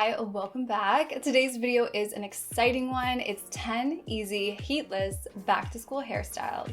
Hi, welcome back. Today's video is an exciting one. It's 10 easy heatless back to school hairstyles.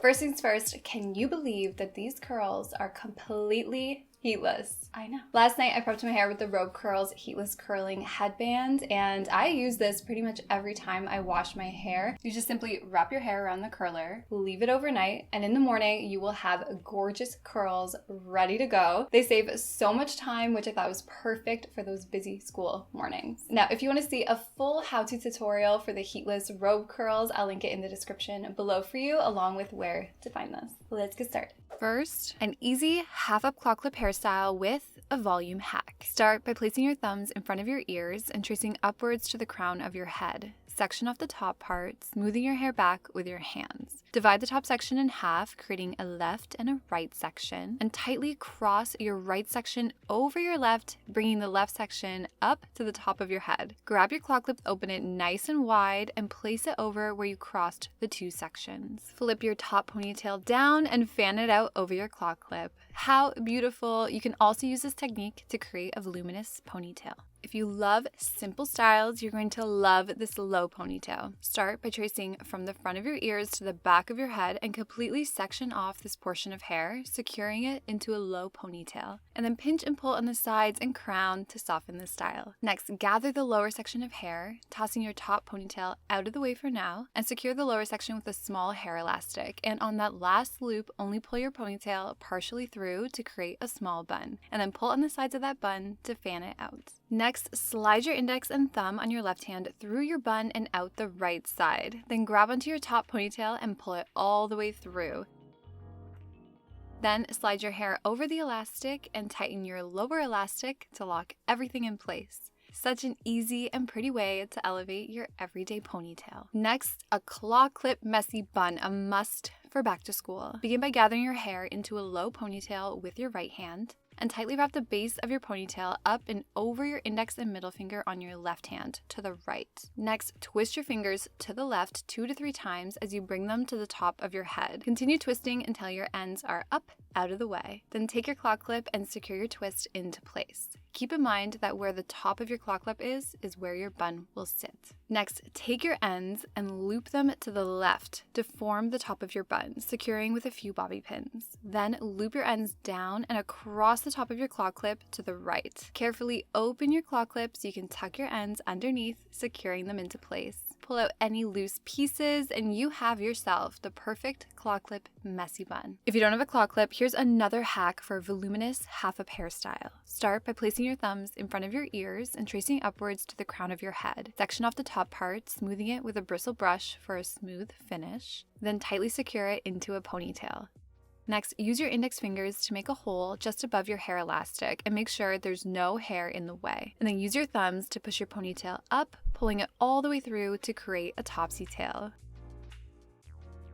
First things first, can you believe that these curls are completely heatless? I know. Last night I prepped my hair with the RobeCurls heatless curling headband, and I use this pretty much every time I wash my hair. You just simply wrap your hair around the curler, leave it overnight, and in the morning you will have gorgeous curls ready to go. They save so much time, which I thought was perfect for those busy school mornings. Now, if you want to see a full how-to tutorial for the heatless RobeCurls, I'll link it in the description below for you, along with where to find this. Let's get started. First, an easy half-up claw clip hairstyle with a volume hack. Start by placing your thumbs in front of your ears and tracing upwards to the crown of your head. Section off the top part, smoothing your hair back with your hands. Divide the top section in half, creating a left and a right section, and tightly cross your right section over your left, bringing the left section up to the top of your head. Grab your claw clip, open it nice and wide, and place it over where you crossed the two sections. Flip your top ponytail down and fan it out over your claw clip. How beautiful! You can also use this technique to create a voluminous ponytail. If you love simple styles, you're going to love this low ponytail. Start by tracing from the front of your ears to the back of your head and completely section off this portion of hair, securing it into a low ponytail. And then pinch and pull on the sides and crown to soften the style. Next, gather the lower section of hair, tossing your top ponytail out of the way for now, and secure the lower section with a small hair elastic. And on that last loop, only pull your ponytail partially through to create a small bun, and then pull on the sides of that bun to fan it out. Next, slide your index and thumb on your left hand through your bun and out the right side. Then grab onto your top ponytail and pull it all the way through. Then slide your hair over the elastic and tighten your lower elastic to lock everything in place. Such an easy and pretty way to elevate your everyday ponytail. Next, a claw clip messy bun, a must for back to school. Begin by gathering your hair into a low ponytail with your right hand, and tightly wrap the base of your ponytail up and over your index and middle finger on your left hand to the right. Next, twist your fingers to the left 2 to 3 times as you bring them to the top of your head. Continue twisting until your ends are up, out of the way. Then take your claw clip and secure your twist into place. Keep in mind that where the top of your claw clip is where your bun will sit. Next, take your ends and loop them to the left to form the top of your bun, securing with a few bobby pins. Then loop your ends down and across the top of your claw clip to the right. Carefully open your claw clip so you can tuck your ends underneath, securing them into place. Pull out any loose pieces and you have yourself the perfect claw clip messy bun. If you don't have a claw clip, here's another hack for a voluminous half-up hairstyle. Start by placing your thumbs in front of your ears and tracing upwards to the crown of your head. Section off the top part, smoothing it with a bristle brush for a smooth finish. Then tightly secure it into a ponytail. Next, use your index fingers to make a hole just above your hair elastic and make sure there's no hair in the way. And then use your thumbs to push your ponytail up, pulling it all the way through to create a topsy tail.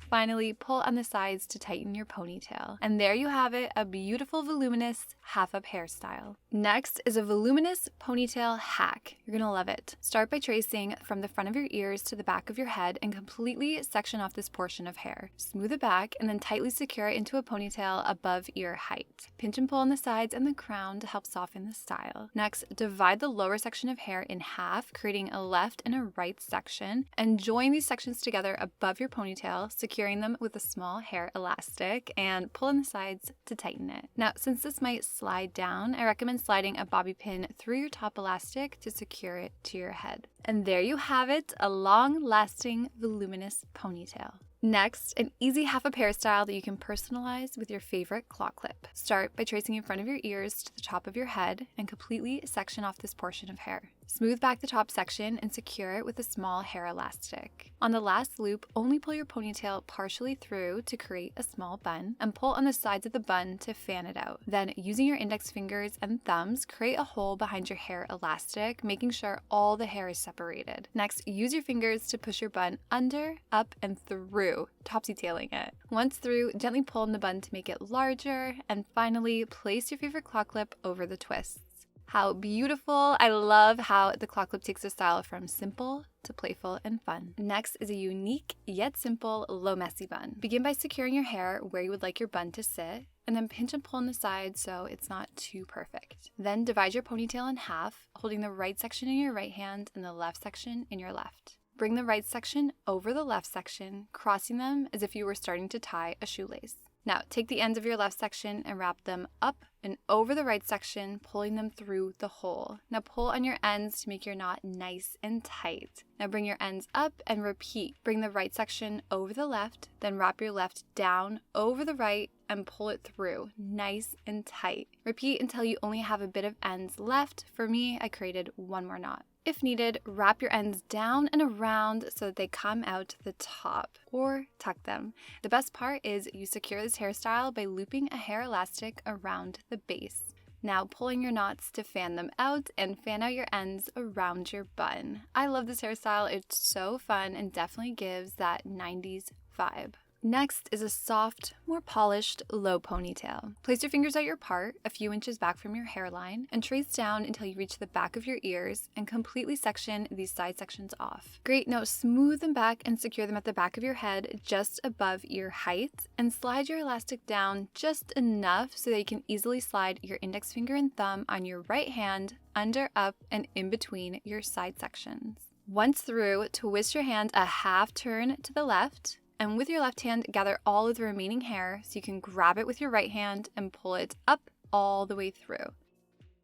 Finally, pull on the sides to tighten your ponytail. And there you have it, a beautiful voluminous half-up hairstyle. Next is a voluminous ponytail hack. You're gonna love it. Start by tracing from the front of your ears to the back of your head and completely section off this portion of hair. Smooth it back and then tightly secure it into a ponytail above ear height. Pinch and pull on the sides and the crown to help soften the style. Next, divide the lower section of hair in half, creating a left and a right section, and join these sections together above your ponytail, securing them with a small hair elastic, and pull on the sides to tighten it. Now, since this might slide down, I recommend sliding a bobby pin through your top elastic to secure it to your head. And there you have it, a long-lasting, voluminous ponytail. Next, an easy half-up hairstyle that you can personalize with your favorite claw clip. Start by tracing in front of your ears to the top of your head and completely section off this portion of hair. Smooth back the top section and secure it with a small hair elastic. On the last loop, only pull your ponytail partially through to create a small bun and pull on the sides of the bun to fan it out. Then, using your index fingers and thumbs, create a hole behind your hair elastic, making sure all the hair is separated. Next, use your fingers to push your bun under, up, and through, topsy-tailing it. Once through, gently pull on the bun to make it larger, and finally, place your favorite claw clip over the twists. How beautiful! I love how the claw clip takes the style from simple to playful and fun. Next is a unique yet simple low messy bun. Begin by securing your hair where you would like your bun to sit. and then pinch and pull on the side so it's not too perfect. Then divide your ponytail in half, holding the right section in your right hand and the left section in your left. Bring the right section over the left section, crossing them as if you were starting to tie a shoelace. Now, take the ends of your left section and wrap them up and over the right section, pulling them through the hole. Now, pull on your ends to make your knot nice and tight. Now, bring your ends up and repeat. Bring the right section over the left, then wrap your left down over the right and pull it through, nice and tight. Repeat until you only have a bit of ends left. For me, I created one more knot. If needed, wrap your ends down and around so that they come out the top, or tuck them. The best part is you secure this hairstyle by looping a hair elastic around the base. Now pulling your knots to fan them out and fan out your ends around your bun. I love this hairstyle. It's so fun and definitely gives that 90s vibe. Next is a soft, more polished, low ponytail. Place your fingers at your part, a few inches back from your hairline, and trace down until you reach the back of your ears and completely section these side sections off. Great, now smooth them back and secure them at the back of your head just above ear height, and slide your elastic down just enough so that you can easily slide your index finger and thumb on your right hand under, up, and in between your side sections. Once through, twist your hand a half turn to the left, and with your left hand, gather all of the remaining hair so you can grab it with your right hand and pull it up all the way through.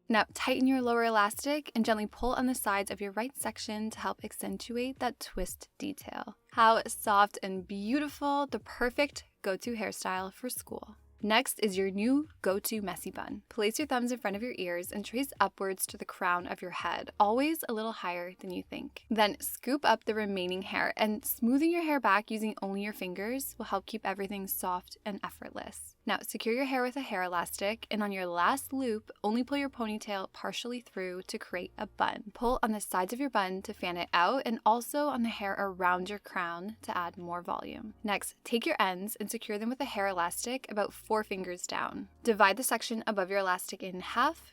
Now tighten your lower elastic and gently pull on the sides of your right section to help accentuate that twist detail. How soft and beautiful, the perfect go-to hairstyle for school. Next is your new go-to messy bun. Place your thumbs in front of your ears and trace upwards to the crown of your head, always a little higher than you think. Then scoop up the remaining hair, and smoothing your hair back using only your fingers will help keep everything soft and effortless. Now secure your hair with a hair elastic, and on your last loop, only pull your ponytail partially through to create a bun. Pull on the sides of your bun to fan it out, and also on the hair around your crown to add more volume. Next, take your ends and secure them with a hair elastic about 4 fingers down. Divide the section above your elastic in half,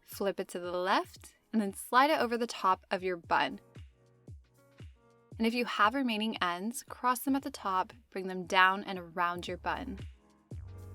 flip it to the left, and then slide it over the top of your bun. And if you have remaining ends, cross them at the top, bring them down and around your bun.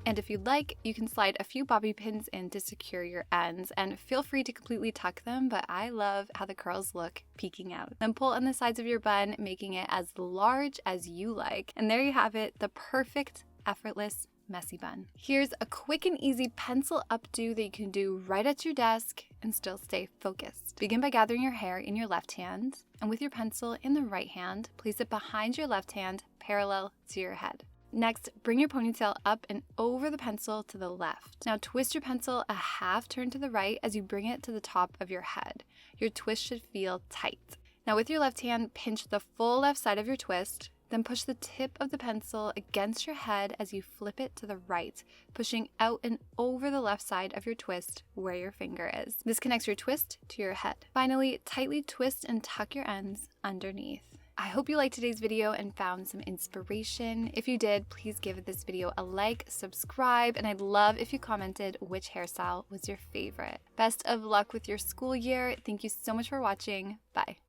And if you'd like, you can slide a few bobby pins in to secure your ends, and feel free to completely tuck them, but I love how the curls look peeking out. Then pull on the sides of your bun, making it as large as you like. And there you have it, the perfect, effortless messy bun. Here's a quick and easy pencil updo that you can do right at your desk and still stay focused. Begin by gathering your hair in your left hand, and with your pencil in the right hand, place it behind your left hand parallel to your head. Next, bring your ponytail up and over the pencil to the left. Now twist your pencil a half turn to the right as you bring it to the top of your head. Your twist should feel tight. Now with your left hand, pinch the full left side of your twist, then push the tip of the pencil against your head as you flip it to the right, pushing out and over the left side of your twist where your finger is. This connects your twist to your head. Finally, tightly twist and tuck your ends underneath. I hope you liked today's video and found some inspiration. If you did, please give this video a like, subscribe, and I'd love if you commented which hairstyle was your favorite. Best of luck with your school year. Thank you so much for watching. Bye.